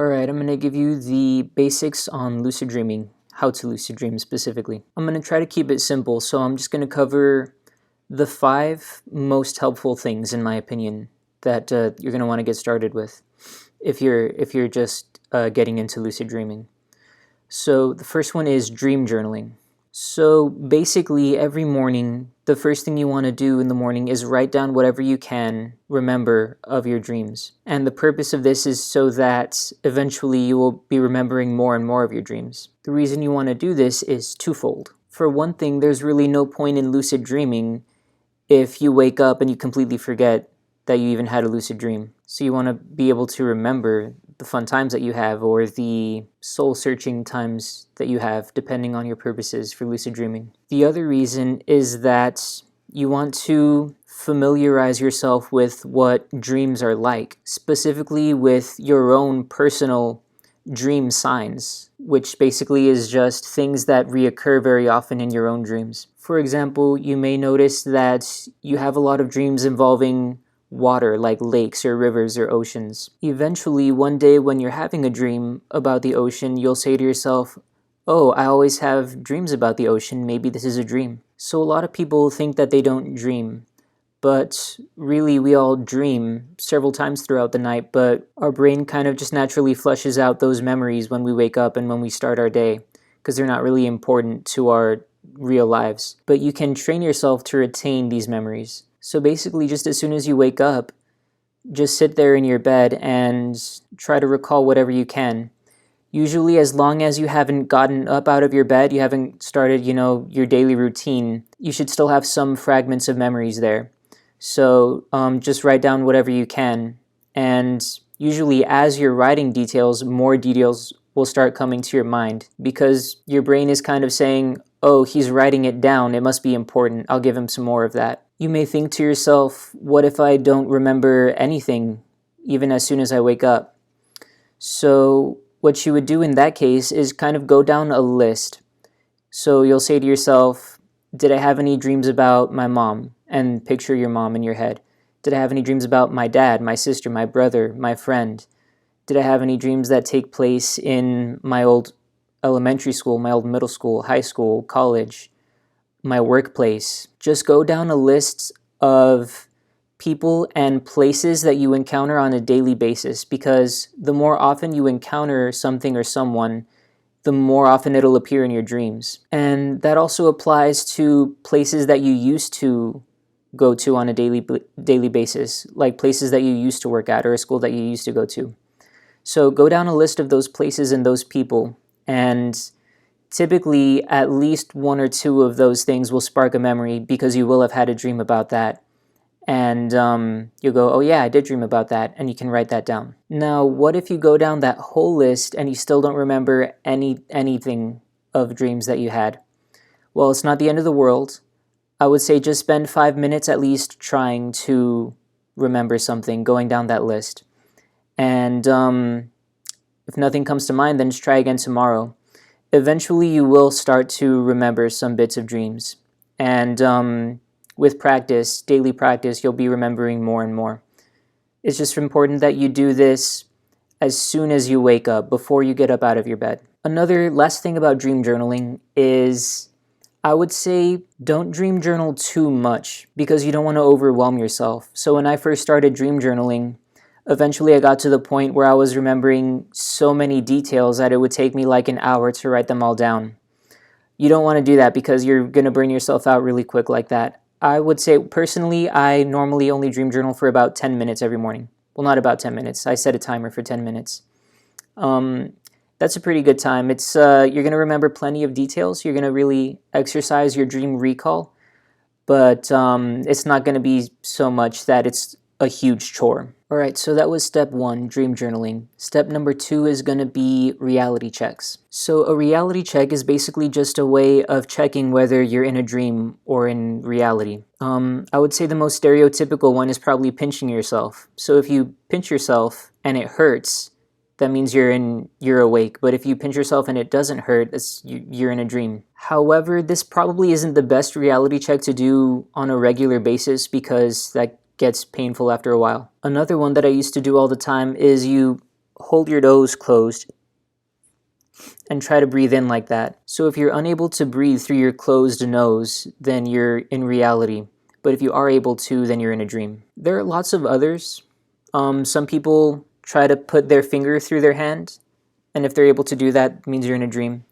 Alright, I'm going to give you the basics on lucid dreaming, how to lucid dream specifically. I'm going to try to keep it simple, so I'm just going to cover the 5 most helpful things, in my opinion, that you're going to want to get started with if you're just getting into lucid dreaming. So the first one is dream journaling. So basically, every morning, the first thing you want to do in the morning is write down whatever you can remember of your dreams. And the purpose of this is so that eventually you will be remembering more and more of your dreams. The reason you want to do this is twofold. For one thing, there's really no point in lucid dreaming if you wake up and you completely forget that you even had a lucid dream. So you want to be able to remember the fun times that you have, or the soul-searching times that you have, depending on your purposes for lucid dreaming. The other reason is that you want to familiarize yourself with what dreams are like, specifically with your own personal dream signs, which basically is just things that reoccur very often in your own dreams. For example, you may notice that you have a lot of dreams involving water, like lakes or rivers or oceans. Eventually, one day when you're having a dream about the ocean, you'll say to yourself, oh, I always have dreams about the ocean, maybe this is a dream. So a lot of people think that they don't dream, but really we all dream several times throughout the night, but our brain kind of just naturally flushes out those memories when we wake up and when we start our day, because they're not really important to our real lives. But you can train yourself to retain these memories. So basically, just as soon as you wake up, just sit there in your bed and try to recall whatever you can. Usually, as long as you haven't gotten up out of your bed, you haven't started, your daily routine, you should still have some fragments of memories there. So just write down whatever you can. And usually, as you're writing details, more details will start coming to your mind, because your brain is kind of saying, oh, he's writing it down, it must be important, I'll give him some more of that. You may think to yourself, what if I don't remember anything, even as soon as I wake up? So what you would do in that case is kind of go down a list. So you'll say to yourself, did I have any dreams about my mom? And picture your mom in your head. Did I have any dreams about my dad, my sister, my brother, my friend? Did I have any dreams that take place in my old elementary school, my old middle school, high school, college, my workplace? Just go down a list of people and places that you encounter on a daily basis, because the more often you encounter something or someone, the more often it'll appear in your dreams. And that also applies to places that you used to go to on a daily basis, like places that you used to work at or a school that you used to go to. So go down a list of those places and those people, and typically at least 1 or 2 of those things will spark a memory, because you will have had a dream about that. And you'll go, oh yeah, I did dream about that, and you can write that down. Now, what if you go down that whole list and you still don't remember anything of dreams that you had? Well, it's not the end of the world. I would say just spend 5 minutes at least trying to remember something, going down that list. And if nothing comes to mind, then just try again tomorrow. Eventually, you will start to remember some bits of dreams. And with practice, daily practice, you'll be remembering more and more. It's just important that you do this as soon as you wake up, before you get up out of your bed. Another last thing about dream journaling is, I would say, don't dream journal too much, because you don't want to overwhelm yourself. So when I first started dream journaling, eventually I got to the point where I was remembering so many details that it would take me like an hour to write them all down. You don't want to do that, because you're going to burn yourself out really quick like that. I would say, personally, I normally only dream journal for about 10 minutes every morning. Well, not about 10 minutes. I set a timer for 10 minutes. That's a pretty good time. It's you're going to remember plenty of details. You're going to really exercise your dream recall. But it's not going to be so much that it's a huge chore. Alright, so that was step 1, dream journaling. Step number 2 is going to be reality checks. So a reality check is basically just a way of checking whether you're in a dream or in reality. I would say the most stereotypical one is probably pinching yourself. So if you pinch yourself and it hurts, that means you're awake. But if you pinch yourself and it doesn't hurt, you're in a dream. However, this probably isn't the best reality check to do on a regular basis, because that gets painful after a while. Another one that I used to do all the time is you hold your nose closed and try to breathe in like that. So if you're unable to breathe through your closed nose, then you're in reality. But if you are able to, then you're in a dream. There are lots of others. Some people try to put their finger through their hand, and if they're able to do that, it means you're in a dream.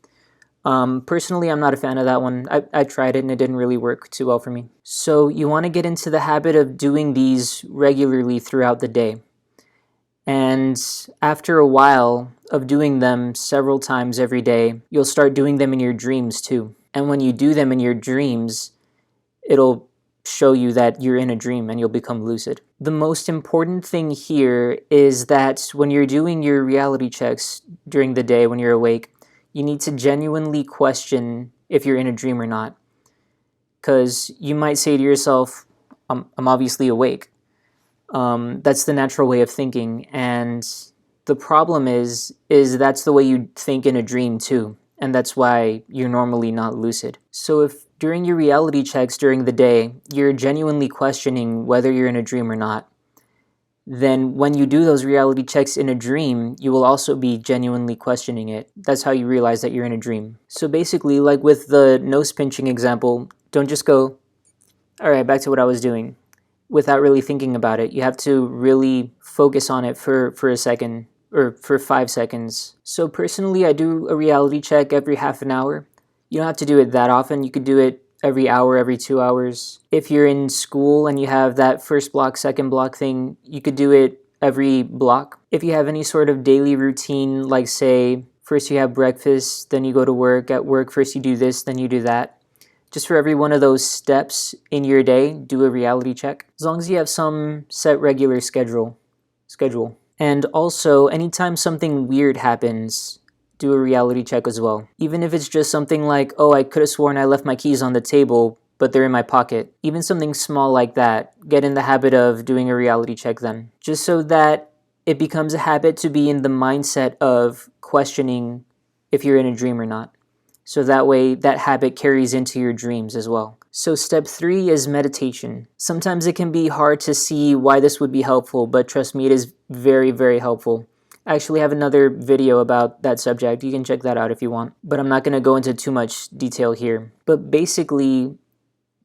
Personally, I'm not a fan of that one. I tried it and it didn't really work too well for me. So you want to get into the habit of doing these regularly throughout the day. And after a while of doing them several times every day, you'll start doing them in your dreams too. And when you do them in your dreams, it'll show you that you're in a dream and you'll become lucid. The most important thing here is that when you're doing your reality checks during the day when you're awake, you need to genuinely question if you're in a dream or not. Because you might say to yourself, I'm obviously awake. That's the natural way of thinking, and the problem is that's the way you think in a dream too, and that's why you're normally not lucid. So if during your reality checks during the day, you're genuinely questioning whether you're in a dream or not, then when you do those reality checks in a dream, you will also be genuinely questioning it. That's how you realize that you're in a dream. So basically, like with the nose pinching example, don't just go, all right, back to what I was doing, without really thinking about it. You have to really focus on it for a second, or for 5 seconds. So personally, I do a reality check every half an hour. You don't have to do it that often. You could do it every hour, every 2 hours. If you're in school and you have that first block, second block thing, you could do it every block. If you have any sort of daily routine, like say, first you have breakfast, then you go to work. At work, first you do this, then you do that. Just for every one of those steps in your day, do a reality check. As long as you have some set regular schedule. And also, anytime something weird happens, do a reality check as well. Even if it's just something like, oh, I could have sworn I left my keys on the table, but they're in my pocket. Even something small like that, get in the habit of doing a reality check then. Just so that it becomes a habit to be in the mindset of questioning if you're in a dream or not. So that way, that habit carries into your dreams as well. So step 3 is meditation. Sometimes it can be hard to see why this would be helpful, but trust me, it is very, very helpful. I actually have another video about that subject. You can check that out if you want. But I'm not going to go into too much detail here. But basically,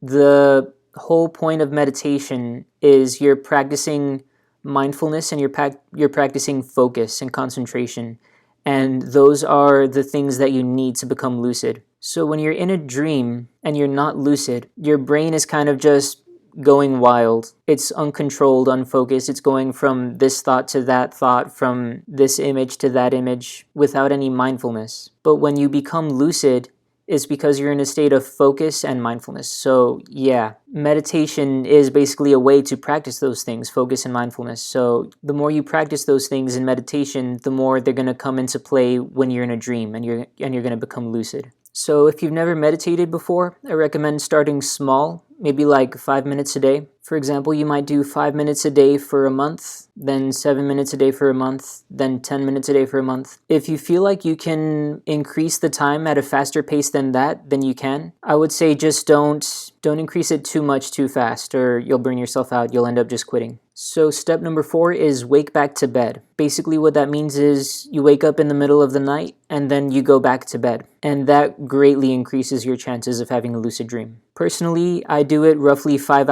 the whole point of meditation is you're practicing mindfulness and you're practicing focus and concentration. And those are the things that you need to become lucid. So when you're in a dream and you're not lucid, your brain is kind of just going wild. It's uncontrolled, unfocused. It's going from this thought to that thought, from this image to that image, without any mindfulness. But when you become lucid, it's because you're in a state of focus and mindfulness. So yeah, meditation is basically a way to practice those things, focus and mindfulness. So the more you practice those things in meditation, the more they're going to come into play when you're in a dream and you're going to become lucid. So if you've never meditated before, I recommend starting small, maybe like 5 minutes a day. For example, you might do 5 minutes a day for a month, then 7 minutes a day for a month, then 10 minutes a day for a month. If you feel like you can increase the time at a faster pace than that, then you can. I would say just don't increase it too much too fast, or you'll burn yourself out. You'll end up just quitting. So step number 4 is wake back to bed. Basically what that means is you wake up in the middle of the night and then you go back to bed. And that greatly increases your chances of having a lucid dream. Personally, I do it roughly 5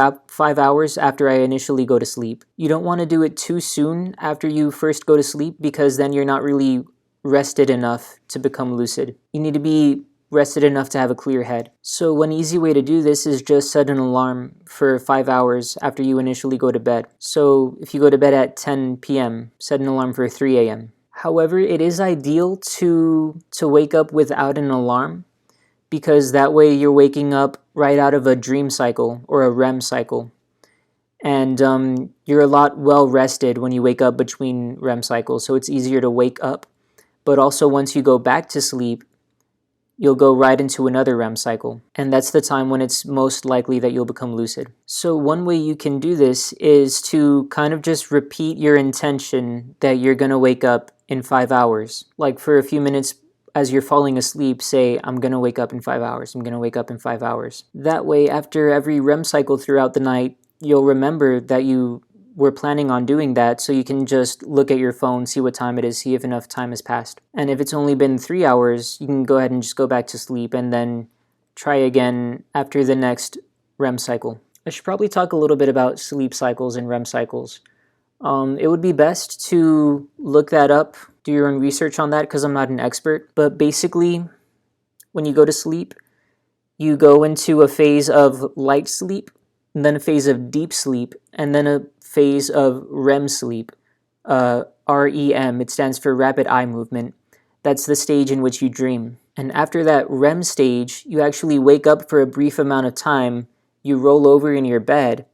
hours after I initially go to sleep. You don't want to do it too soon after you first go to sleep, because then you're not really rested enough to become lucid. You need to be rested enough to have a clear head. So one easy way to do this is just set an alarm for 5 hours after you initially go to bed. So if you go to bed at 10 p.m., set an alarm for 3 a.m. However, it is ideal to wake up without an alarm, because that way you're waking up right out of a dream cycle or a REM cycle. And you're a lot well rested when you wake up between REM cycles, so it's easier to wake up. But also once you go back to sleep, you'll go right into another REM cycle. And that's the time when it's most likely that you'll become lucid. So one way you can do this is to kind of just repeat your intention that you're going to wake up in 5 hours. Like for a few minutes as you're falling asleep, say, I'm going to wake up in 5 hours. I'm going to wake up in 5 hours. That way, after every REM cycle throughout the night, you'll remember that you were planning on doing that, so you can just look at your phone, see what time it is, see if enough time has passed. And if it's only been 3 hours, you can go ahead and just go back to sleep and then try again after the next REM cycle. I should probably talk a little bit about sleep cycles and REM cycles. It would be best to look that up, do your own research on that, because I'm not an expert. But basically, when you go to sleep, you go into a phase of light sleep, and then a phase of deep sleep, and then a phase of REM sleep. REM, it stands for rapid eye movement. That's the stage in which you dream. And after that REM stage, you actually wake up for a brief amount of time, you roll over in your bed,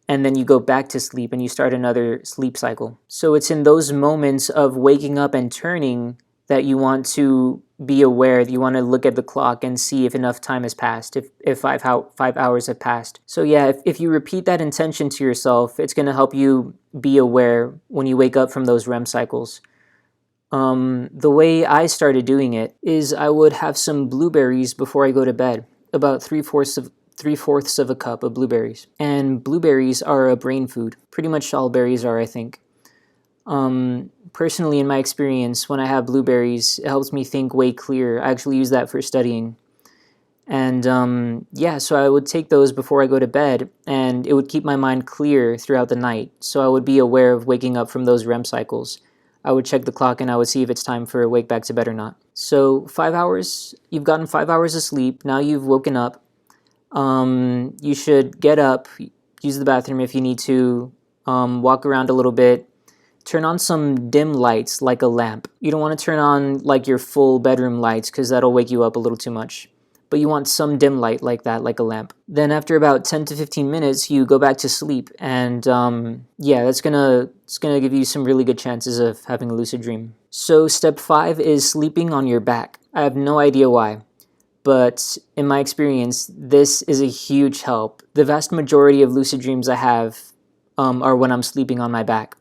and then you go back to sleep and you start another sleep cycle. So it's in those moments of waking up and turning that you want to be aware, that you want to look at the clock and see if enough time has passed, if 5 hours have passed. So yeah, if you repeat that intention to yourself, it's going to help you be aware when you wake up from those REM cycles. The way I started doing it is I would have some blueberries before I go to bed, about three-fourths of a cup of blueberries. And blueberries are a brain food. Pretty much all berries are, I think. Personally, in my experience, when I have blueberries, it helps me think way clearer. I actually use that for studying. And yeah, so I would take those before I go to bed, and it would keep my mind clear throughout the night. So I would be aware of waking up from those REM cycles. I would check the clock and I would see if it's time for a wake back to bed or not. So 5 hours, you've gotten 5 hours of sleep. Now you've woken up. You should get up, use the bathroom if you need to, walk around a little bit, turn on some dim lights like a lamp. You don't want to turn on like your full bedroom lights because that'll wake you up a little too much. But you want some dim light like that, like a lamp. Then after about 10 to 15 minutes, you go back to sleep. And yeah, it's gonna give you some really good chances of having a lucid dream. So step 5 is sleeping on your back. I have no idea why, but in my experience, this is a huge help. The vast majority of lucid dreams I have are when I'm sleeping on my back.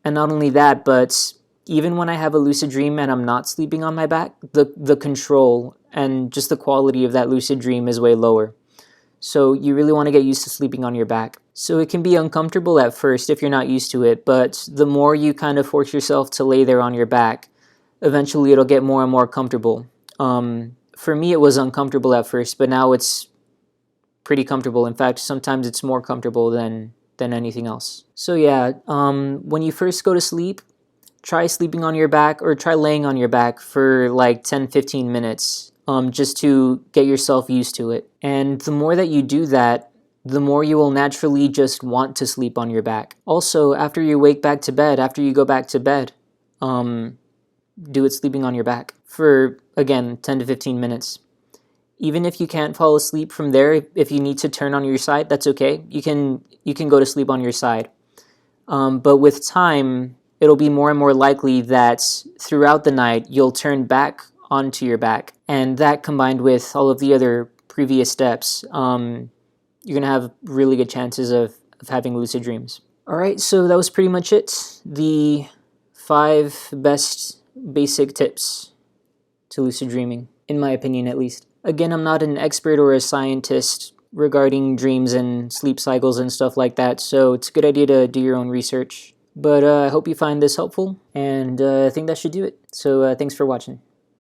And not only that, but even when I have a lucid dream and I'm not sleeping on my back, the control and just the quality of that lucid dream is way lower. So you really want to get used to sleeping on your back. So it can be uncomfortable at first if you're not used to it, but the more you kind of force yourself to lay there on your back, eventually it'll get more and more comfortable. For me, it was uncomfortable at first, but now it's pretty comfortable. In fact, sometimes it's more comfortable than anything else. So yeah, when you first go to sleep, try sleeping on your back or try laying on your back for like 10-15 minutes just to get yourself used to it. And the more that you do that, the more you will naturally just want to sleep on your back. Also, after you go back to bed, do it sleeping on your back for, again, 10 to 15 minutes. Even if you can't fall asleep from there, if you need to turn on your side, that's okay. You can go to sleep on your side. But with time, it'll be more and more likely that throughout the night, you'll turn back onto your back. And that combined with all of the other previous steps, you're going to have really good chances of having lucid dreams. All right, so that was pretty much it. The 5 best basic tips to lucid dreaming, in my opinion at least. Again, I'm not an expert or a scientist regarding dreams and sleep cycles and stuff like that, so it's a good idea to do your own research. But I hope you find this helpful, and I think that should do it. So thanks for watching.